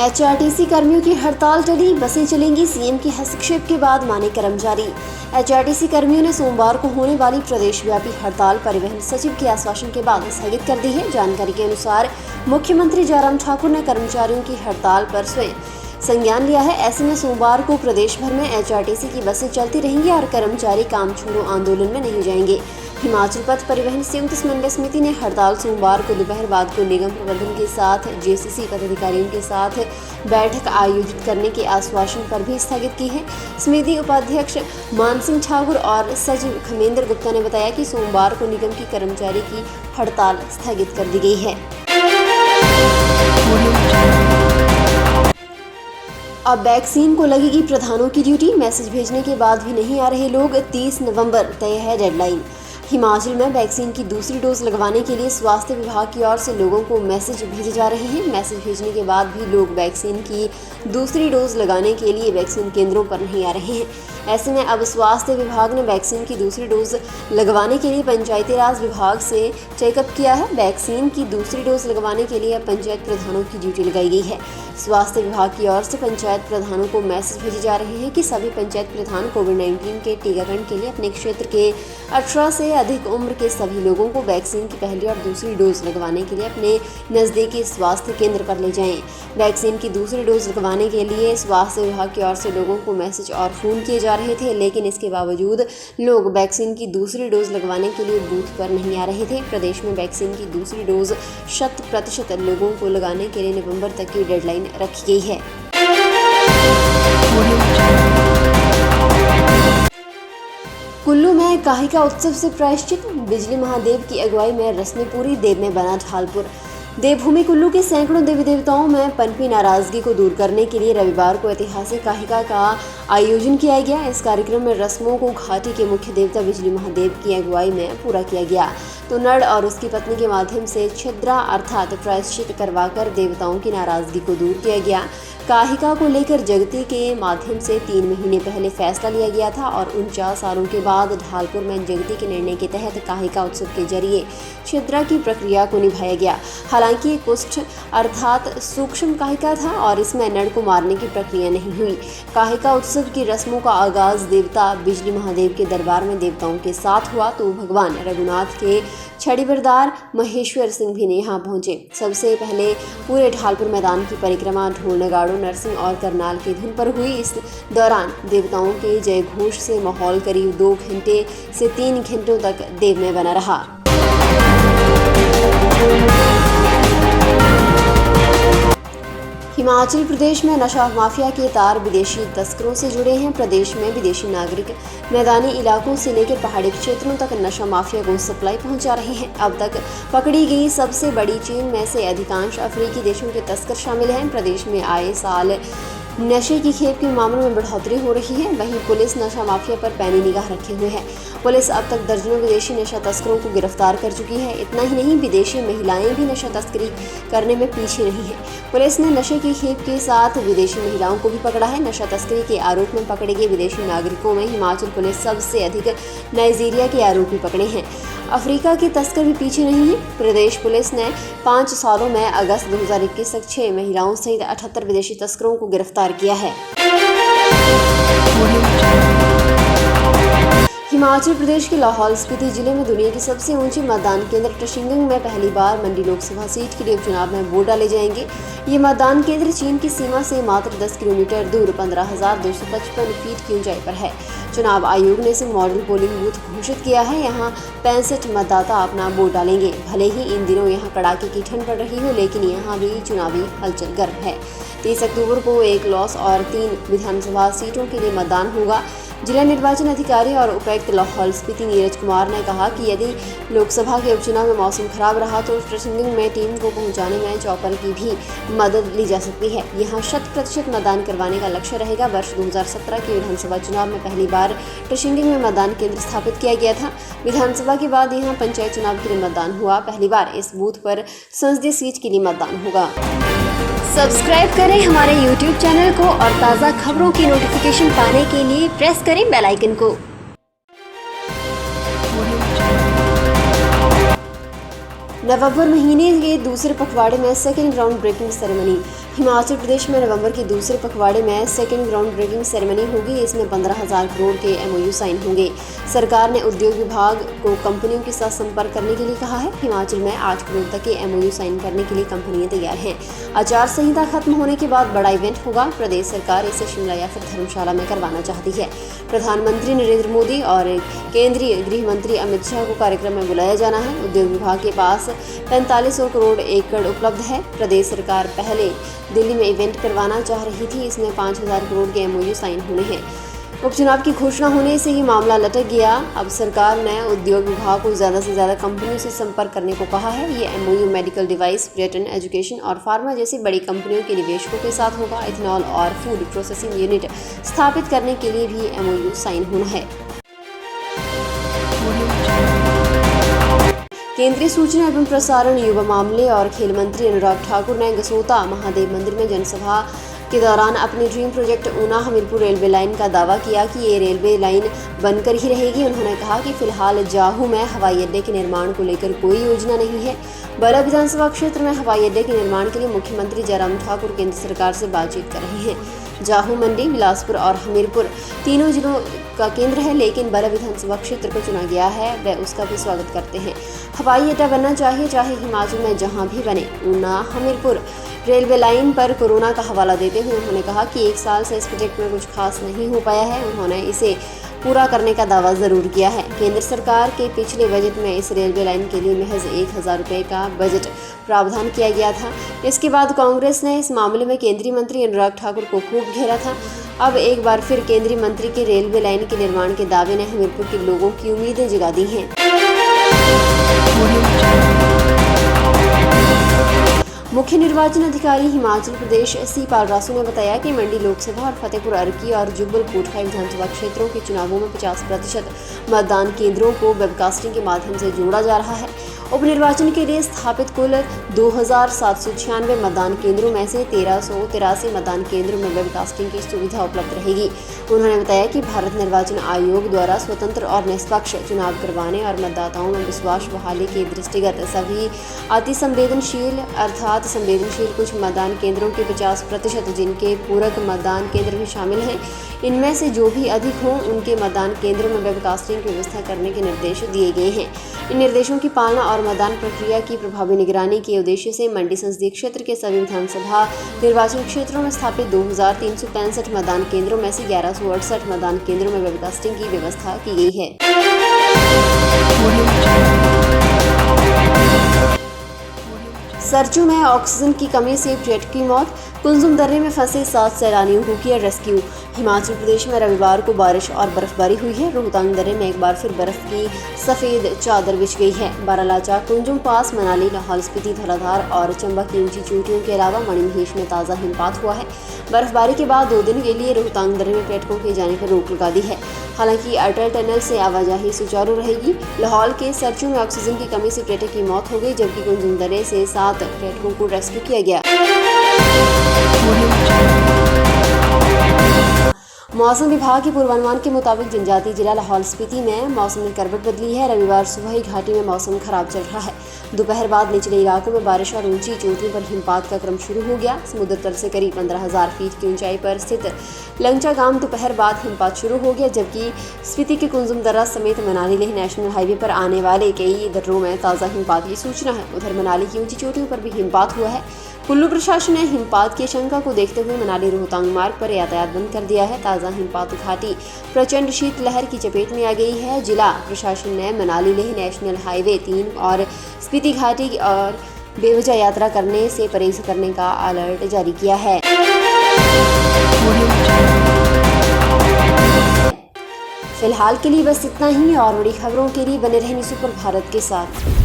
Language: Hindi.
एचआरटीसी कर्मियों की हड़ताल टली, बसें चलेंगी। सीएम के हस्तक्षेप के बाद माने कर्मचारी। एचआरटीसी कर्मियों ने सोमवार को होने वाली प्रदेशव्यापी हड़ताल परिवहन सचिव के आश्वासन के बाद स्थगित कर दी है। जानकारी के अनुसार मुख्यमंत्री जयराम ठाकुर ने कर्मचारियों की हड़ताल पर स्वयं संज्ञान लिया है। ऐसे में सोमवार को प्रदेश भर में एचआरटीसी की बसें चलती रहेंगी और कर्मचारी काम छोड़ो आंदोलन में नहीं जाएंगे। हिमाचल पथ परिवहन संयुक्त समन्वय समिति ने हड़ताल सोमवार को दोपहर बाद को निगम प्रबंधन के साथ जेसीसी पदाधिकारियों के साथ बैठक आयोजित करने के आश्वासन पर भी स्थगित की है। समिति उपाध्यक्ष मान सिंह ठाकुर और सचिव खमेंद्र गुप्ता ने बताया कि सोमवार को निगम की कर्मचारी की हड़ताल स्थगित कर दी गई है। अब वैक्सीन को लगेगी प्रधानों की ड्यूटी। मैसेज भेजने के बाद भी नहीं आ रहे लोग। 30 नवंबर तय है डेडलाइन। हिमाचल में वैक्सीन की दूसरी डोज लगवाने के लिए स्वास्थ्य विभाग की ओर से लोगों को मैसेज भेजे जा रहे हैं। मैसेज भेजने के बाद भी लोग वैक्सीन की दूसरी डोज लगाने के लिए वैक्सीन केंद्रों पर नहीं आ रहे हैं। ऐसे में अब स्वास्थ्य विभाग ने वैक्सीन की दूसरी डोज लगवाने के लिए पंचायती राज विभाग से चेकअप किया है। वैक्सीन की दूसरी डोज लगवाने के लिए अब पंचायत प्रधानों की ड्यूटी लगाई गई है। स्वास्थ्य विभाग की ओर से पंचायत प्रधानों को मैसेज भेजे जा रहे हैं कि सभी पंचायत प्रधान कोविड-19 के टीकाकरण के लिए अपने क्षेत्र के 18 से अधिक उम्र के सभी लोगों को वैक्सीन की पहली और दूसरी डोज लगवाने के लिए अपने नज़दीकी स्वास्थ्य केंद्र पर ले जाएं। वैक्सीन की दूसरी डोज लगवाने के लिए स्वास्थ्य विभाग की ओर से लोगों को मैसेज और फ़ोन किए जा रहे थे, लेकिन इसके बावजूद लोग वैक्सीन की दूसरी डोज लगवाने के लिए बूथ पर नहीं आ रहे थे। प्रदेश में वैक्सीन की दूसरी डोज 100% लोगों को लगाने के लिए नवंबर तक की डेडलाइन रखी गई है। कुल्लू में काहिका उत्सव से प्रायश्चित। बिजली महादेव की अगुवाई में रस्में पूरी। देव में बना ढालपुर। देवभूमि कुल्लू के सैकड़ों देवी देवताओं में पनपी नाराजगी को दूर करने के लिए रविवार को ऐतिहासिक काहिका का आयोजन किया गया। इस कार्यक्रम में रस्मों को घाटी के मुख्य देवता बिजली महादेव की अगुवाई में पूरा किया गया तो नर और उसकी पत्नी के माध्यम से छिद्रा अर्थात प्रायश्चित करवाकर देवताओं की नाराजगी को दूर किया गया। काहिका को लेकर जगती के माध्यम से 3 महीने पहले फैसला लिया गया था और 49 सालों के बाद ढालपुर में जगती के निर्णय के तहत काहिका उत्सव के जरिए छिद्रा की प्रक्रिया को निभाया गया। हालांकि कुष्ठ अर्थात सूक्ष्म काहिका था और इसमें नर को मारने की प्रक्रिया नहीं हुई। काहिका उत्सव की रस्मों का आगाज देवता बिजली महादेव के दरबार में देवताओं के साथ हुआ तो भगवान रघुनाथ के छड़ीबरदार महेश्वर सिंह भी यहाँ पहुंचे। सबसे पहले पूरे ढालपुर मैदान की परिक्रमा ढोल नगाड़ों नरसिंह और करनाल की धुन पर हुई। इस दौरान देवताओं के जय घोष से माहौल करीब 2 घंटे से 3 घंटों तक देव में बना रहा। हिमाचल प्रदेश में नशा माफिया के तार विदेशी तस्करों से जुड़े हैं। प्रदेश में विदेशी नागरिक मैदानी इलाकों से लेकर पहाड़ी क्षेत्रों तक नशा माफिया को सप्लाई पहुंचा रहे हैं। अब तक पकड़ी गई सबसे बड़ी चेन में से अधिकांश अफ्रीकी देशों के तस्कर शामिल हैं। प्रदेश में आए साल नशे की खेप के मामलों में बढ़ोतरी हो रही है। वहीं पुलिस नशा माफिया पर पैनी निगाह रखे हुए है। पुलिस अब तक दर्जनों विदेशी नशा तस्करों को गिरफ्तार कर चुकी है। इतना ही नहीं, विदेशी महिलाएं भी नशा तस्करी करने में पीछे नहीं है। पुलिस ने नशे की खेप के साथ विदेशी महिलाओं को भी पकड़ा है। नशा तस्करी के आरोप में पकड़े गए विदेशी नागरिकों में हिमाचल पुलिस सबसे अधिक नाइजीरिया के आरोपी पकड़े हैं। अफ्रीका के तस्कर भी पीछे नहीं है। प्रदेश पुलिस ने 5 सालों में अगस्त 2021 तक 6 महिलाओं सहित 78 विदेशी तस्करों को गिरफ्तार किया है। हिमाचल प्रदेश के लाहौल स्पीति जिले में दुनिया की सबसे ऊंची मतदान केंद्र टशिंगंग में पहली बार मंडी लोकसभा सीट के लिए उपचुनाव में वोट डाले जाएंगे। ये मतदान केंद्र चीन की सीमा से मात्र 10 किलोमीटर दूर 15,255 फीट की ऊंचाई पर है। चुनाव आयोग ने इसे मॉडल पोलिंग बूथ घोषित किया है। यहाँ 65 मतदाता अपना वोट डालेंगे। भले ही इन दिनों यहाँ कड़ाके की ठंड पड़ रही हो, लेकिन यहाँ भी चुनावी हलचल गर्म है। 30 अक्टूबर को 1 लॉस और 3 विधानसभा सीटों के लिए मतदान होगा। जिला निर्वाचन अधिकारी और उपायुक्त लाहौल स्पीति नीरज कुमार ने कहा कि यदि लोकसभा के उपचुनाव में मौसम खराब रहा तो टशिंगंग में टीम को पहुंचाने में चॉपर की भी मदद ली जा सकती है। यहां 100% मतदान करवाने का लक्ष्य रहेगा। वर्ष 2017 के विधानसभा चुनाव में पहली बार टशिंगंग में मतदान केंद्र स्थापित किया गया था। विधानसभा के बाद यहाँ पंचायत चुनाव के लिए मतदान हुआ। पहली बार इस बूथ पर संसदीय सीट के लिए मतदान होगा। सब्सक्राइब करें हमारे YouTube चैनल को और ताज़ा खबरों की नोटिफिकेशन पाने के लिए प्रेस करें बेल आइकन को। नवंबर महीने के दूसरे पखवाड़े में second ground breaking ceremony. Himachal Pradesh में नवंबर के दूसरे पखवाड़े में सेकेंड ग्राउंड ब्रेकिंग सेरेमनी होगी। इसमें 15,000 करोड़ के MOU साइन होंगे। सरकार ने उद्योग विभाग को कंपनियों के साथ संपर्क करने के लिए कहा है। हिमाचल में 8 करोड़ तक के MOU साइन करने के लिए कंपनियां तैयार हैं। आचार संहिता खत्म होने के बाद बड़ा इवेंट होगा। प्रदेश सरकार इसे शिमला या फिर धर्मशाला में करवाना चाहती है। प्रधानमंत्री नरेंद्र मोदी और केंद्रीय गृह मंत्री अमित शाह को कार्यक्रम में बुलाया जाना है। उद्योग विभाग के पास 4500 करोड़ एकड़ उपलब्ध है। प्रदेश सरकार पहले दिल्ली में इवेंट करवाना चाह रही थी। इसमें 5,000 करोड़ के MOU साइन होने हैं। उपचुनाव की घोषणा होने से ये मामला लटक गया। अब सरकार ने उद्योग विभाग को ज़्यादा से ज़्यादा कंपनियों से संपर्क करने को कहा है। ये MOU मेडिकल डिवाइस, पर्यटन, एजुकेशन और फार्मा जैसी बड़ी कंपनियों के निवेशकों के साथ होगा। इथेनॉल और फूड प्रोसेसिंग यूनिट स्थापित करने के लिए भी MOU साइन होना है। केंद्रीय सूचना एवं प्रसारण, युवा मामले और खेल मंत्री अनुराग ठाकुर ने गसोता महादेव मंदिर में जनसभा के दौरान अपनी dream project Una Hamirpur railway line का दावा किया कि ये रेलवे लाइन बनकर ही रहेगी। उन्होंने कहा कि फिलहाल जाहू में हवाई अड्डे के निर्माण को लेकर कोई योजना नहीं है। बल्ह विधानसभा क्षेत्र में हवाई अड्डे के निर्माण के लिए मुख्यमंत्री जयराम ठाकुर केंद्र सरकार से बातचीत कर रहे हैं। जाहू, मंडी, बिलासपुर और हमीरपुर तीनों जिलों का केंद्र है, लेकिन बल्ह विधानसभा क्षेत्र को चुना गया है। वे उसका भी स्वागत करते हैं। हवाई अड्डा बनना चाहिए, चाहे हिमाचल में जहां भी बने। ऊना हमीरपुर रेलवे लाइन पर कोरोना का हवाला देते हुए उन्होंने कहा कि 1 साल से इस प्रोजेक्ट में कुछ खास नहीं हो पाया है। उन्होंने इसे पूरा करने का दावा जरूर किया है। केंद्र सरकार के पिछले बजट में इस रेलवे लाइन के लिए महज 1,000 रुपये का बजट प्रावधान किया गया था। इसके बाद कांग्रेस ने इस मामले में केंद्रीय मंत्री अनुराग ठाकुर को खूब घेरा था। अब एक बार फिर केंद्रीय मंत्री के रेलवे लाइन के निर्माण के दावे ने हमीरपुर के लोगों की उम्मीदें जगा दी हैं। मुख्य निर्वाचन अधिकारी हिमाचल प्रदेश C पालरासु ने बताया कि मंडी लोकसभा और फतेहपुर अर्की और जुब्बल कोटखाई विधानसभा क्षेत्रों के चुनावों में 50% मतदान केंद्रों को वेबकास्टिंग के माध्यम से जोड़ा जा रहा है। उपनिर्वाचन के लिए स्थापित कुल 2,796 मतदान केंद्रों में से 1,383 मतदान केंद्रों में वेबकास्टिंग की सुविधा उपलब्ध रहेगी। उन्होंने बताया कि भारत निर्वाचन आयोग द्वारा स्वतंत्र और निष्पक्ष चुनाव करवाने और मतदाताओं में विश्वास बहाली के दृष्टिगत सभी अति संवेदनशील अर्थात संवेदनशील कुछ मतदान केंद्रों के 50% जिनके पूरक मतदान केंद्र भी शामिल हैं, इनमें से जो भी अधिक हों उनके मतदान केंद्रों में वेबकास्टिंग की व्यवस्था करने के निर्देश दिए गए हैं। इन निर्देशों की पालना और मतदान प्रक्रिया की प्रभावी निगरानी के उद्देश्य से मंडी संसदीय क्षेत्र के सभी विधानसभा निर्वाचन क्षेत्रों में स्थापित 2,365 मतदान केंद्रों में से 1,168 मतदान केंद्रों में वेबकास्टिंग की व्यवस्था की गई है। सरचू में ऑक्सीजन की कमी से पर्यटक की मौत। कुंजुम दर्रे में फंसे 7 सैलानियों को किया रेस्क्यू। हिमाचल प्रदेश में रविवार को बारिश और बर्फबारी हुई है। रोहतांग दर्रे में एक बार फिर बर्फ की सफेद चादर बिछ गई है। बारालाचा, कुंजुम पास, मनाली, लाहौल स्पीति, धौलाधार और चंबा की ऊंची चोटियों के अलावा मणिमहेश में ताज़ा हिमपात हुआ है। बर्फबारी के बाद 2 दिन के लिए रोहतांग दर्रे में पर्यटकों के जाने पर रोक लगा दी है। हालांकि अटल टनल से आवाजाही सुचारू रहेगी। लाहौल के सरचू में ऑक्सीजन की कमी से पर्यटक की मौत हो गई, जबकि कुंजुम दर्रे से 7 पर्यटकों को रेस्क्यू किया गया। मौसम विभाग के पूर्वानुमान के मुताबिक जनजातीय जिला लाहौल स्पीति में मौसम ने करवट बदली है। रविवार सुबह ही घाटी में मौसम खराब चल रहा है। दोपहर बाद निचले इलाकों में बारिश और ऊंची चोटियों पर हिमपात का क्रम शुरू हो गया। समुद्र तल से करीब 15,000 फीट की ऊंचाई पर स्थित लंगचा गांव दोपहर बाद हिमपात शुरू हो गया, जबकि स्पीति के कुंजुम दर्रा समेत मनाली लेह नेशनल हाईवे पर आने वाले कई दर्रों में ताज़ा हिमपात की सूचना है। उधर मनाली की ऊंची चोटियों पर भी हिमपात हुआ है। कुल्लू प्रशासन ने हिमपात की आशंका को देखते हुए मनाली रोहतांग मार्ग पर यातायात बंद कर दिया है। ताज़ा हिमपात घाटी प्रचंड शीतलहर की चपेट में आ गई है। जिला प्रशासन ने मनाली लेह नेशनल हाईवे 3 और स्पीति घाटी और बेवजह यात्रा करने से परहेज करने का अलर्ट जारी किया है। फिलहाल के लिए बस इतना ही। और बड़ी खबरों के लिए बने रहने सुपर भारत के साथ।